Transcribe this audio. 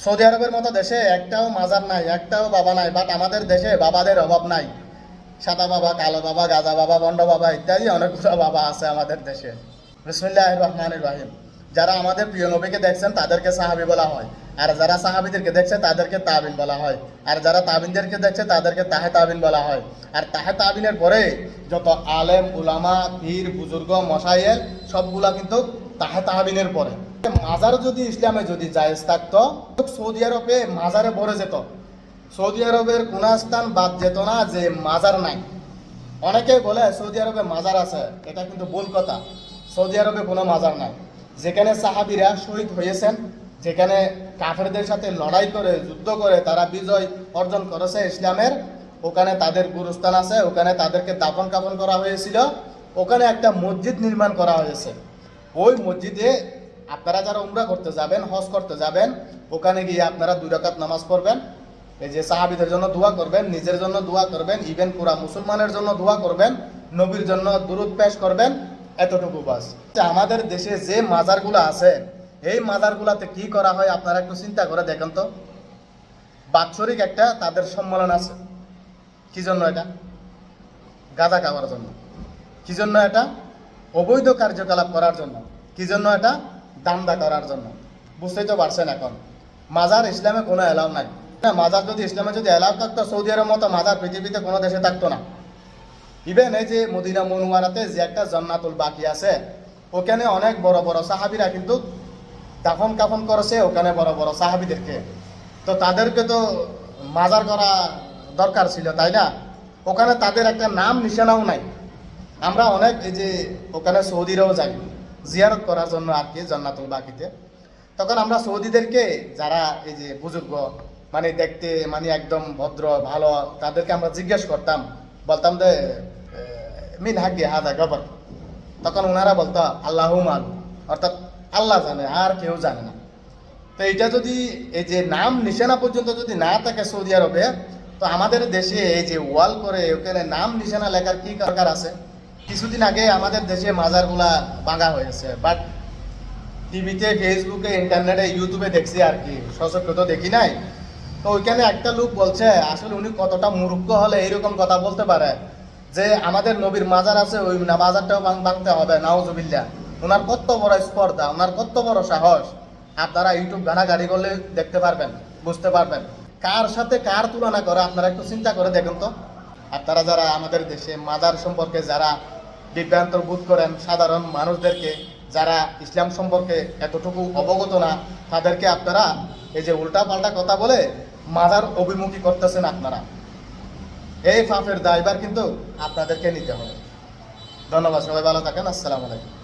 Saudi আরবের মতো দেশে একটাও মাজার নাই, একটাও বাবা নাই, বাট আমাদের দেশে বাবাদের অভাব নাই। সাদা বাবা, কালো বাবা, গাজা বাবা, বন্ড বাবা ইত্যাদি অনেকগুলো বাবা আছে আমাদের দেশে। বিসমিল্লাহির রহমানির রহিম। যারা আমাদের প্রিয় নবীকে দেখছেন তাদেরকে সাহাবী বলা হয়, আর যারা সাহাবীদেরকে দেখছে তাদেরকে তাবিন বলা হয়, আর যারা তাবিনদেরকে দেখছে তাদেরকে তাহে তাবিন বলা হয়। আর তাহে তাবিনের পরে যত আলেম উলামা পীর বুজুর্গ মশাইল সবগুলা কিন্তু তাহে তাবিনের পরে। মাজার যদি ইসলামে যদি জায়েজ থাকতো, সৌদি আরবে মাজারে ভরে যেত। সৌদি আরবের কোন স্থান বাদ যেত না যে মাজার নাই। অনেকে বলে সৌদি আরবে মাজার আছে, এটা কিন্তু ভুল কথা। সৌদি আরবে কোনো মাজার নাই। যেখানে সাহাবীরা শহীদ হয়েছেন, যেখানে কাফেরদের সাথে লড়াই করে যুদ্ধ করে তারা বিজয় অর্জন করেছে ইসলামের, ওখানে তাদের গুরুস্থান আছে, ওখানে তাদেরকে দাফন কাফন করা হয়েছিল। ওখানে একটা মসজিদ নির্মাণ করা হয়েছে। ওই মসজিদে আপনারা যারা উমরা করতে যাবেন, হজ করতে যাবেন, ওখানে গিয়ে আপনারা 2 রাকাত নামাজ পড়বেন। এই যে সাহাবীদের জন্য দোয়া করবেন, নিজের জন্য দোয়া করবেন, ইভেন পুরা মুসলমানের জন্য দোয়া করবেন, নবীর জন্য দুরূদ পেশ করবেন, এতটুকু বাস। আমাদের দেশে যে মাজারগুলো আছে, এই মাজারগুলোতে কি করা হয় আপনারা একটু চিন্তা করে দেখেন তো। বাৎসরিক একটা তাদের সম্মেলন আছে। কি জন্য এটা? গাঁজা খাওয়ার জন্য। কি জন্য এটা? অবৈধ কার্যকলাপ করার জন্য। কি জন্য এটা? দান্দা করার জন্য। বুঝতেই তো পারছেন এখন মাজার ইসলামে কোনো অ্যালাউ নাই। মাজার যদি ইসলামে যদি অ্যালাউ থাকতো, সৌদি আরবের মতো মাজার পৃথিবীতে কোনো দেশে থাকতো না। ইভেন এই যে মদিনা মুনওয়ারাতে যে একটা জান্নাতুল বাকি আছে, ওখানে অনেক বড় বড় সাহাবীরা কিন্তু দাফন কাফন করেছে ওখানে বড় বড় সাহাবীদেরকে। তো তাদেরকে তো মাজার করা দরকার ছিল, তাই না? ওখানে তাদের একটা নাম নিশানাও নাই। আমরা অনেক এই যে ওখানে সৌদিরাও যাই জিয়ারত করার জন্য আর কি, জান্নাতুল বাকিতে। তখন আমরা সৌদিদেরকে যারা এই যে বুজুর্গ মানে দেখতে মানে একদম ভদ্র ভালো, তাদেরকে আমরা জিজ্ঞেস করতাম, বলতাম যে মিন হাগি হাদা গবর। তখন ওনারা বলতো আল্লাহু মাল, অর্থাৎ আল্লাহ জানে, আর কেউ জানে না। তো এটা যদি এই যে নাম নিশানা পর্যন্ত যদি না থাকে সৌদি আরবে, তো আমাদের দেশে এই যে ওয়াল করে ওখানে নাম নিশানা লেখার কি দরকার আছে? কিছুদিন আগে আমাদের দেশে মাজারগুলা ভাঙা হয়েছে, বাট টিভিতে, ফেসবুকে, ইন্টারনেটে, ইউটিউবে দেখছি আর কি, সচক্ষে তো দেখি নাই। তো ওইখানে একটা লোক বলছে, আসলে উনি কতটা মূর্খ হলে এইরকম কথা বলতে পারে যে আমাদের নবীর মাজার আছে, ওই মাজারটাও ভাঙতে হবে, নাউজুবিল্লাহ। ওনার কত বড় স্পর্ধা, ওনার কত বড় সাহস! আপনারা ইউটিউব ঘাটাঘাটি করলে দেখতে পারবেন, বুঝতে পারবেন কার সাথে কার তুলনা করে। আপনারা একটু চিন্তা করে দেখুন তো। আপনারা যারা আমাদের দেশে মাজার সম্পর্কে যারা বিভ্রান্ত বোধ করেন, সাধারণ মানুষদেরকে যারা ইসলাম সম্পর্কে এতটুকু অবগত না, তাদেরকে আপনারা এই যে উল্টা পাল্টা কথা বলে মাজার অভিমুখী করতেছেন আপনারা। এই পাপের দায়ভার কিন্তু আপনাদেরকে নিতে হবে। ধন্যবাদ, সবাই ভালো থাকেন। আসসালামু আলাইকুম।